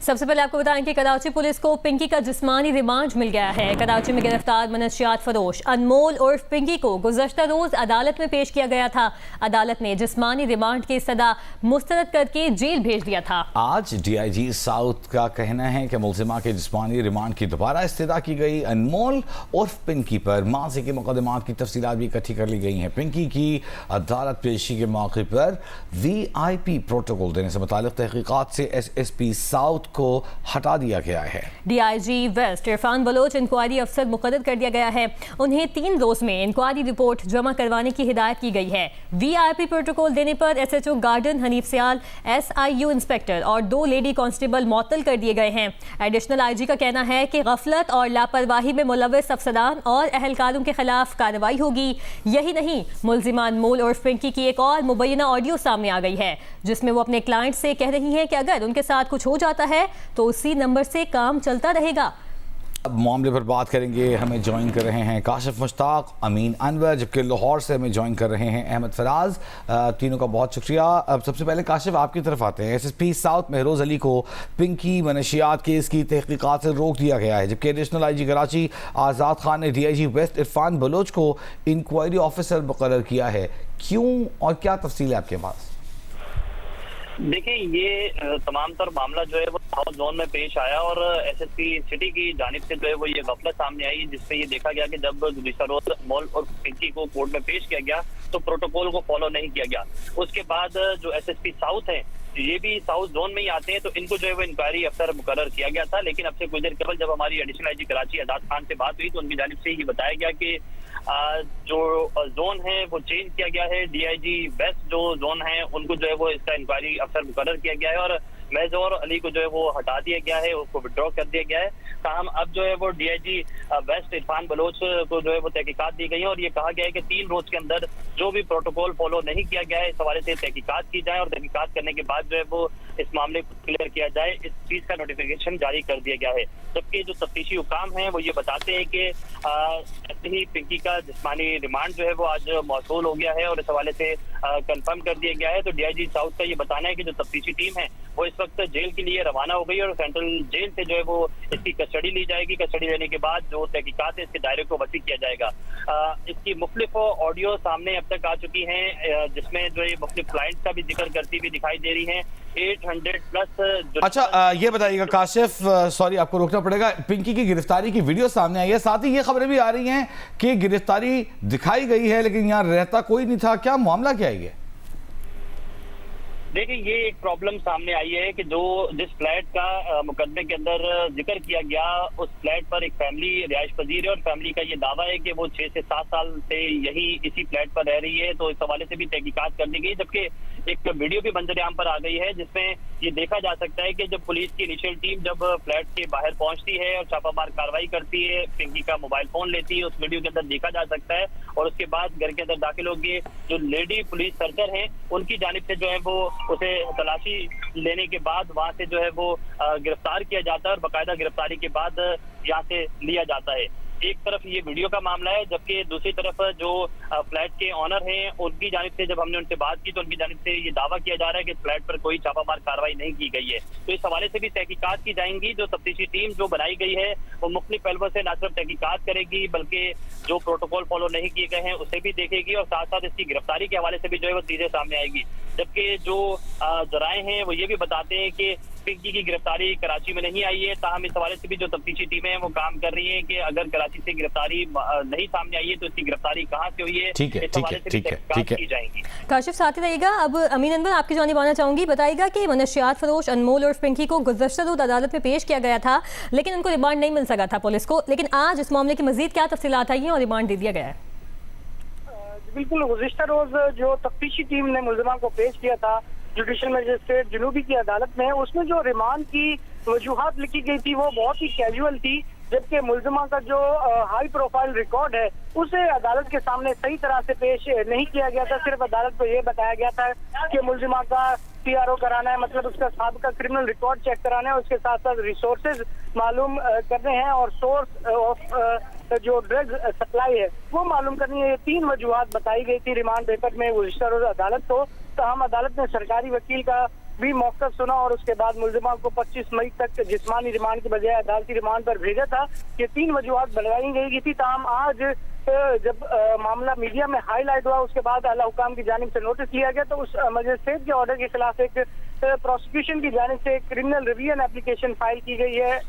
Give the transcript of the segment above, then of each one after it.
सबसे पहले आपको बताएं कि कराची पुलिस को पिंकी का जिस्मानी रिमांड मिल गया है। कराची में गिरफ्तार मनशियात फरोश अनमोल उर्फ पिंकी को गुज़श्ता रोज अदालत में पेश किया गया था। अदालत ने जिस्मानी रिमांड की सजा मुस्तरद करके जेल भेज दिया था। आज DIG साउथ का कहना है कि मुलजिमा के जिस्मानी रिमांड की दोबारा इस्तदा की गई। अनमोल उर्फ पिंकी पर माजी के मुकदमात की तफसीलात भी इकट्ठी कर ली गई हैं। पिंकी की अदालत पेशी के मौके पर VIP प्रोटोकॉल देने से मुताल्लिक तहकीकात से SSP साउथ को हटा दिया गया है। DIG west Irfan Baloch inquiry अफसर मुकर्रर कर दिया गया है। उन्हें 3 रोज में इंक्वायरी रिपोर्ट जमा करवाने की हिदायत की गई है। VIP प्रोटोकॉल देने पर SHO गार्डन हनीफ सियाल, SIU इंस्पेक्टर और 2 लेडी कांस्टेबल मुअत्तल कर दिए गए हैं। एडिशनल IG का कहना है कि गफलत और लापरवाही में मुलव्वस अफसरान और अहलकारों के खिलाफ कार्रवाई होगी। यही नहीं, मुलजिमा अनमोल उर्फ पिंकी की एक और मुबैना ऑडियो सामने आ गई है जिसमें वो अपने क्लाइंट से कह रही हैं कि अगर उनके साथ कुछ हो जाता है तो उसी नंबर से काम चलता रहेगा। अब मामले पर बात करेंगे। हमें ज्वाइन कर रहे हैं काशिफ मुश्ताक, अमीन अनवर, जबकि लाहौर से हमें ज्वाइन कर रहे हैं अहमद फराज। तीनों का बहुत शुक्रिया। अब सबसे पहले काशिफ आपकी तरफ आते हैं। SSP साउथ महरोज अली को पिंकी मनशियात केस की तहकीकात से रोक दिया गया है, जबकि एडिशनल IG कराची आज़ाद खान ने DIG वेस्ट इरफान बलोच को इंक्वायरी ऑफिसर मुकर्रर किया है। क्यों और क्या तफसील है आपके पास? देखिए, ये तमाम तर मामला जो है वो साउथ जोन में पेश आया और SSP सिटी की जानिब से जो है वो ये गफलत सामने आई, जिसमें ये देखा गया कि जब गुज़श्ता रोज मॉल और पिंकी को कोर्ट में पेश किया गया तो प्रोटोकॉल को फॉलो नहीं किया गया। उसके बाद जो SSP साउथ है, ये भी साउथ जोन में ही आते हैं, तो इनको जो है वो इंक्वायरी अफसर मुकर्रर किया गया था। लेकिन अब से कुछ देर कबल जब हमारी एडिशनल IG कराची आज़ाद खान से बात हुई तो उनकी जानिब से ये बताया गया कि जो जोन है वो चेंज किया गया है। DIG वेस्ट जो जोन है उनको जो है वो इसका इंक्वायरी अफसर मुकर्रर किया गया है और मेजर अली को जो है वो हटा दिया गया है, उसको विड्रॉ कर दिया गया है। ताहम अब जो है वो DIG वेस्ट इरफान बलोच को जो है वो तहकीकात दी गई है और ये कहा गया है कि 3 रोज के अंदर जो भी प्रोटोकॉल फॉलो नहीं किया गया है इस हवाले से तहकीकात की जाए और तहकीकात करने के बाद जो है वो इस मामले को क्लियर किया जाए, इस चीज का नोटिफिकेशन जारी कर दिया गया है। जबकि जो तफ्तीशी हुकाम है वो ये बताते हैं कि ऐसे ही पिंकी का जिस्मानी रिमांड जो है वो आज मौसूल हो गया है और इस हवाले से कंफर्म कर दिया गया है। तो DIG साउथ का ये बताना है कि जो तफ्तीशी टीम है वो इस वक्त जेल के लिए रवाना हो गई और सेंट्रल जेल से जो है वो इसकी कस्टडी ली जाएगी। कस्टडी लेने के बाद जो तहकीकात है इसके दायरे को वसी किया जाएगा। इसकी मुख्तलिफ ऑडियो सामने अब तक आ चुकी हैं, जिसमें जो ये मुख्तलिफ क्लाइंट्स का भी जिक्र करती हुई दिखाई दे रही है। 800 प्लस। अच्छा, ये बताइएगा काशिफ, सॉरी आपको रोकना पड़ेगा, पिंकी की गिरफ्तारी की वीडियो सामने आई है, साथ ही ये खबरें भी आ रही हैं कि गिरफ्तारी दिखाई गई है लेकिन यहाँ रहता कोई नहीं था। क्या मामला क्या है? देखिए, ये एक प्रॉब्लम सामने आई है कि जिस फ्लैट का मुकदमे के अंदर जिक्र किया गया उस फ्लैट पर एक फैमिली रिहाइश पजीर है और फैमिली का ये दावा है कि वो 6 से 7 साल से यही इसी फ्लैट पर रह रही है। तो इस हवाले से भी तहकीकात कर दी गई, जबकि एक वीडियो भी मंजर आम पर आ गई है जिसमें ये देखा जा सकता है कि जब पुलिस की इनिशियल टीम जब फ्लैट के बाहर पहुंचती है और छापामार कार्रवाई करती है, पिंकी का मोबाइल फोन लेती है, उस वीडियो के अंदर देखा जा सकता है। और उसके बाद घर के अंदर दाखिल होकर जो लेडी पुलिस सर्जन है उनकी जानिब से जो है वो उसे तलाशी लेने के बाद वहां से जो है वो गिरफ्तार किया जाता है और बाकायदा गिरफ्तारी के बाद यहाँ से लिया जाता है। एक तरफ ये वीडियो का मामला है, जबकि दूसरी तरफ जो फ्लैट के ऑनर हैं उनकी जानिब से जब हमने उनसे बात की तो उनकी जानिब से ये दावा किया जा रहा है कि फ्लैट पर कोई छापामार कार्रवाई नहीं की गई है। तो इस हवाले से भी तहकीकात की जाएंगी। जो तफ्तीशी टीम जो बनाई गई है वो मुख्तलिफ पहलुओं से न सिर्फ तहकीकात करेगी बल्कि जो प्रोटोकॉल फॉलो नहीं किए गए हैं उसे भी देखेगी और साथ साथ इसकी गिरफ्तारी के हवाले से भी जो है वो चीजें सामने आएगी। जबकि जो जराए हैं वो ये भी बताते हैं कि पिंकी की गिरफ्तारी कराची में नहीं आई है। ताहम इस हवाले से भी जो तफ्तीशी टीमें हैं वो काम कर रही हैं कि अगर कराची से गिरफ्तारी नहीं सामने आई है तो इसकी गिरफ्तारी कहाँ से हुई है, इस हवाले से भी तहकीकात की जाएंगी। काशिफ साथ ही रहिएगा। अब अमीन अनवर आपकी जानिब आना चाहूंगी, बताइएगा कि मनशियात फरोश अनमोल और पिंकी को गुज़श्ता रोज अदालत में पेश किया गया था लेकिन उनको रिमांड नहीं मिल सका था पुलिस को, लेकिन आज इस मामले की मजीद क्या तफसीलात आई हैं और रिमांड दे दिया गया है? बिल्कुल, गुज़श्ता रोज जो तफ्तीशी टीम ने मुलजिमा को पेश किया था जुडिशल मजिस्ट्रेट जुनूबी की अदालत में, उसमें जो रिमांड की वजूहात लिखी गई थी वो बहुत ही कैजुअल थी, जबकि मुलजिमा का जो हाई प्रोफाइल रिकॉर्ड है उसे अदालत के सामने सही तरह से पेश नहीं किया गया था। सिर्फ अदालत को ये बताया गया था कि मुलजिमा का PRO कराना है, मतलब उसका साबिका क्रिमिनल रिकॉर्ड चेक कराना है, उसके साथ साथ रिसोर्सेज मालूम करने हैं और सोर्स ऑफ जो ड्रग सप्लाई है वो मालूम करनी है। ये 3 वजूहात बताई गई थी रिमांड पेपर में गुज़श्ता रोज अदालत को। तो हम अदालत ने सरकारी वकील का भी मौका सुना और उसके बाद मुलजिमा को 25 मई तक जिस्मानी रिमांड के बजाय अदालती रिमांड पर भेजा था। ये 3 वजूहात बनाई गई थी। ताहम आज जब मामला मीडिया में हाईलाइट हुआ उसके बाद आला हुकाम की जानिब से नोटिस लिया गया, तो उस मजिस्ट्रेट के ऑर्डर के खिलाफ एक प्रोसिक्यूशन की जानिब से क्रिमिनल रिवीजन एप्लीकेशन फाइल की गई है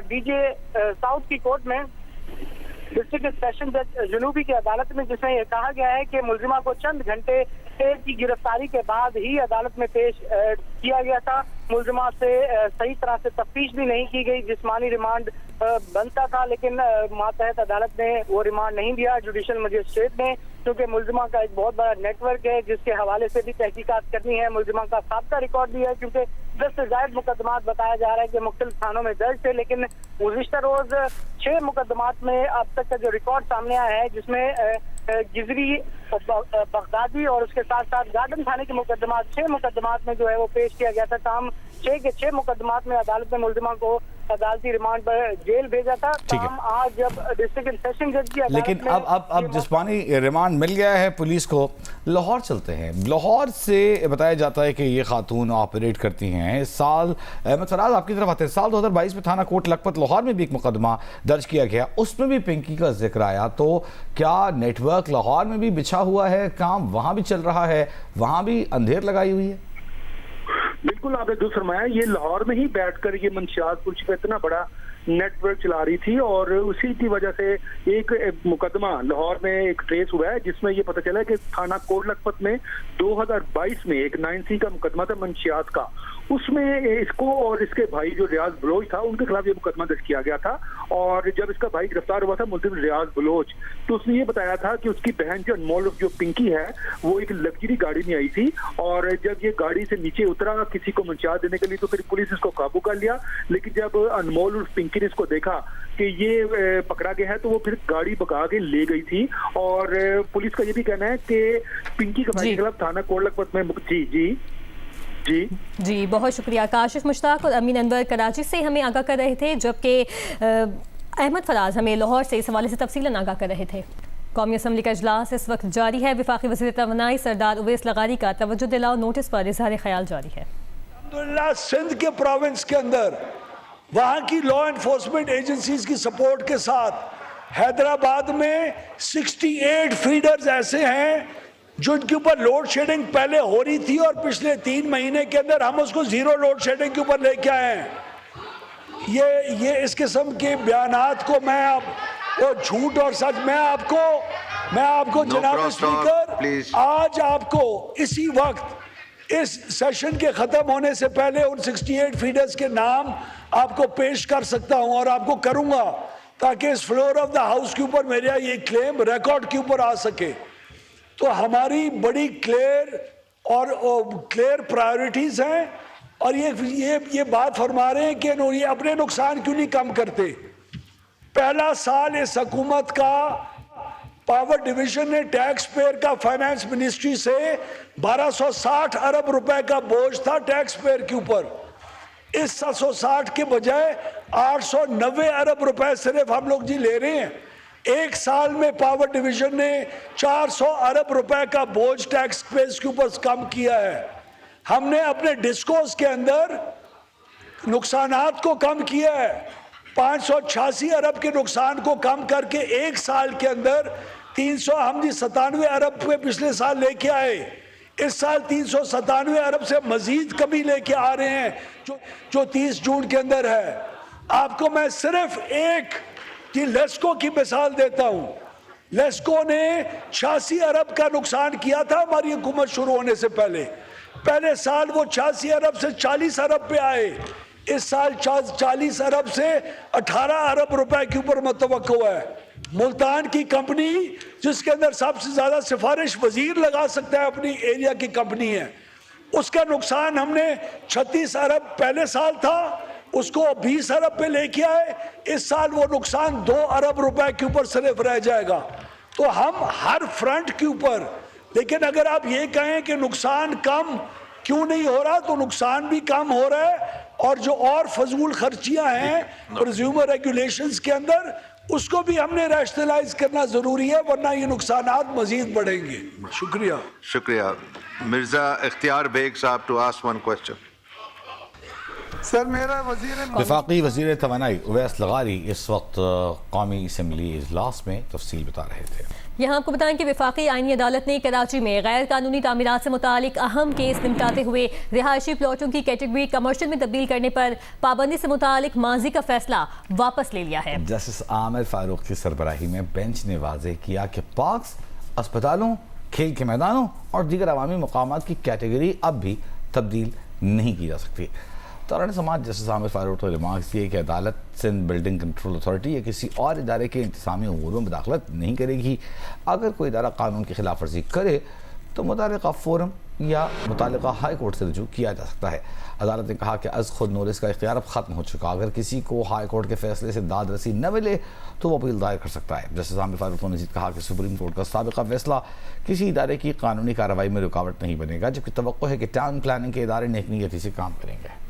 डीजे साउथ की कोर्ट में, डिस्ट्रिक्ट सेशन जज जुनूबी की अदालत में, जिसमें यह कहा गया है कि मुलजिमा को चंद घंटे की गिरफ्तारी के बाद ही अदालत में पेश किया गया था। मुलजिमा से सही तरह से तफ्तीश भी नहीं की गई। जिस्मानी रिमांड बनता था लेकिन मातहत अदालत ने वो रिमांड नहीं दिया जुडिशल मजिस्ट्रेट ने, क्योंकि मुलजिमा का एक बहुत बड़ा नेटवर्क है जिसके हवाले से भी तहकीकात करनी है। मुलजिमा का साबिता रिकॉर्ड भी है, क्योंकि 10 से ज्यादा मुकदमात बताया जा रहा है कि मुख्तलिफ थानों में दर्ज थे, लेकिन गुज़िश्ता रोज 6 मुकदमात में अब तक का जो रिकॉर्ड सामने आया है, जिसमें गिजरी, बगदादी और उसके साथ साथ गार्डन थाने के मुकदमात 6 मुकदमात में जो है वो पेश किया गया था। ताहम 6 के 6 मुकदमात में अदालत ने मुलजिमा को अदालती रिमांड पर जेल भेजा था। ताहम आज जब डिस्ट्रिक्ट सेशन जज की लेकिन अब जिस्मानी रिमांड मिल गया है पुलिस को, लाहौर चलते हैं। लाहौर से बताया जाता है कि ये खातून ऑपरेट करती हैं। इस साल अहमद फराज आपकी तरफ आते हैं, साल 2022 में थाना कोट लखपत लाहौर में भी एक मुकदमा दर्ज किया गया, उसमें भी पिंकी का जिक्र आया। तो क्या नेटवर्क लाहौर में भी बिछा हुआ है, काम वहाँ भी चल रहा है, वहाँ भी अंधेर लगाई हुई है? बिल्कुल आपने दुरुस्त फरमाया, ये लाहौर में ही बैठकर ये मंशियात पुलिस पे इतना बड़ा नेटवर्क चला रही थी और उसी की वजह से एक मुकदमा लाहौर में एक ट्रेस हुआ है, जिसमें ये पता चला है कि थाना कोट लखपत में 2022 में एक 9C का मुकदमा था मंशियात का, उसमें इसको और इसके भाई जो रियाज बलोच था उनके खिलाफ ये मुकदमा दर्ज किया गया था। और जब इसका भाई गिरफ्तार हुआ था मुल्जिम रियाज बलोच, तो उसने ये बताया था कि उसकी बहन जो अनमोल जो पिंकी है वो एक लग्जरी गाड़ी में आई थी और जब ये गाड़ी से नीचे उतरा किसी को मंशियात देने के लिए तो फिर पुलिस इसको काबू कर लिया। लेकिन जब अनमोल और पिंकी ने इसको देखा कि ये पकड़ा गया है तो वो फिर गाड़ी भगा के ले गई थी। और पुलिस का ये भी कहना है कि पिंकी के भाई के खिलाफ थाना कोट लखपत में जी बहुत शुक्रिया। काशिफ मुश्ताक और अमीन अनवर कराची से हमें आगाह कर रहे थे, जबकि अहमद फराज हमें लाहौर से इस हवाले से तफसीलन आगाह कर रहे थे। कौमी असम्बली का इजलास इस वक्त जारी है। वफाकी वज़ीर तवानाई सरदार उवैस लगारी का तवज्जो दिलाओ नोटिस पर इज़हार ख्याल जारी है। अल्हम्दुलिल्लाह सिंध के प्रोविंस के अंदर वहाँ की लॉ एनफोर्समेंट एजेंसीज की सपोर्ट के साथ हैदराबाद में 68 फीडर्स ऐसे हैं जो इनके ऊपर लोड शेडिंग पहले हो रही थी और पिछले 3 महीने के अंदर हम उसको 0 लोड शेडिंग के ऊपर लेके आए हैं। ये इस किस्म के बयानात को मैं अब वो झूठ और सच मैं आपको जनाब स्पीकर आज आपको इसी वक्त इस सेशन के खत्म होने से पहले उन 68 फीडर्स के नाम आपको पेश कर सकता हूं और आपको करूंगा ताकि इस फ्लोर ऑफ द हाउस के ऊपर मेरा ये क्लेम रिकॉर्ड के ऊपर आ सके। तो हमारी बड़ी क्लियर प्रायोरिटीज हैं और ये बात फरमा रहे हैं कि ये अपने नुकसान क्यों नहीं कम करते। पहला साल इस हुकूमत का पावर डिवीजन ने टैक्स पेयर का फाइनेंस मिनिस्ट्री से 1260 अरब रुपए का बोझ था टैक्स पेयर के ऊपर, इस 760 के बजाय 890 अरब रुपए सिर्फ हम लोग जी ले रहे हैं। एक साल में पावर डिवीजन ने 400 अरब रुपए का बोझ टैक्स पेयर्स के ऊपर कम किया है। हमने अपने डिस्कोस के अंदर नुकसानात को कम किया है, 586 अरब के नुकसान को कम करके एक साल के अंदर 397 अरब पे पिछले साल लेके आए। इस साल 397 अरब से मजीद कमी लेके आ रहे हैं जो 30 जून के अंदर है। आपको मैं सिर्फ एक लेस्को की मिसाल देता हूं। लेस्को ने 86 अरब का नुकसान किया था हमारी हुकूमत शुरू होने से पहले साल वो 86 अरब से 40 अरब पे आए। इस साल 40 अरब से 18 अरब रुपए के ऊपर मुतवक्को है। मुल्तान की कंपनी जिसके अंदर सबसे ज्यादा सिफारिश वजीर लगा सकता है अपनी एरिया की कंपनी है, उसका नुकसान हमने 36 अरब पहले साल था उसको 20 अरब पे लेके आए। इस साल वो नुकसान 2 अरब रुपए के ऊपर सिर्फ रह जाएगा। तो हम हर फ्रंट के ऊपर, लेकिन अगर आप ये कहें कि नुकसान कम क्यों नहीं हो रहा, तो नुकसान भी कम हो रहा है और जो और फजूल खर्चियां हैं कंज्यूमर रेगुलेशंस के अंदर उसको भी हमने रैशनलाइज करना जरूरी है, वरना ये नुकसानात मजीद बढ़ेंगे। शुक्रिया। शुक्रिया। मिर्जा इख्तियार बेग साहब to ask one question. Sir मेरा वफाकी वज़ीर तवानाई उवैस लगारी इस वक्त कौमी असम्बली इजलास में तफसील बता रहे थे। यहाँ आपको बताएं कि वफाकी आईनी अदालत ने कराची में गैर कानूनी तामीरात से मुतालिक अहम केस निपटाते हुए रिहायशी प्लॉटों की कैटेगरी कमर्शियल में तब्दील करने पर पाबंदी से मुतालिक माजी का फैसला वापस ले लिया है। जस्टिस आमिर फारूक की सरबराही में बेंच ने वाजे किया कि पार्क्स, अस्पतालों, खेल के मैदानों और दीगर अवामी मकामात की कैटेगरी अब भी तब्दील नहीं की जा सकती। तारान समाज जस्टिस आमिर फारूक ने रिमार्क्स दिए कि अदालत सिंध बिल्डिंग कंट्रोल अथॉरिटी या किसी और इदारे के इंतजामी अमूरों में दाखिलत नहीं करेगी। अगर कोई इदारा कानून की खिलाफ वर्जी करे तो मुतालिका फोरम या मुतालिका हाई कोर्ट से रजू किया जा सकता है। अदालत ने कहा कि अज खुद नोटिस का इख्तियार अब ख़त्म हो चुका। अगर किसी को हाई कोर्ट के फैसले से दाद रसी न मिले तो वो अपील दायर कर सकता है। जस्टिस आमिर फारूक ने मज़ीद कहा कि सुप्रीम कोर्ट का साबिक़ा फैसला किसी इदारे की कानूनी कार्रवाई में रुकावट नहीं बनेगा, जबकि तवक्को है कि टाउन प्लानिंग के इदारे नेक नीयती से काम करेंगे।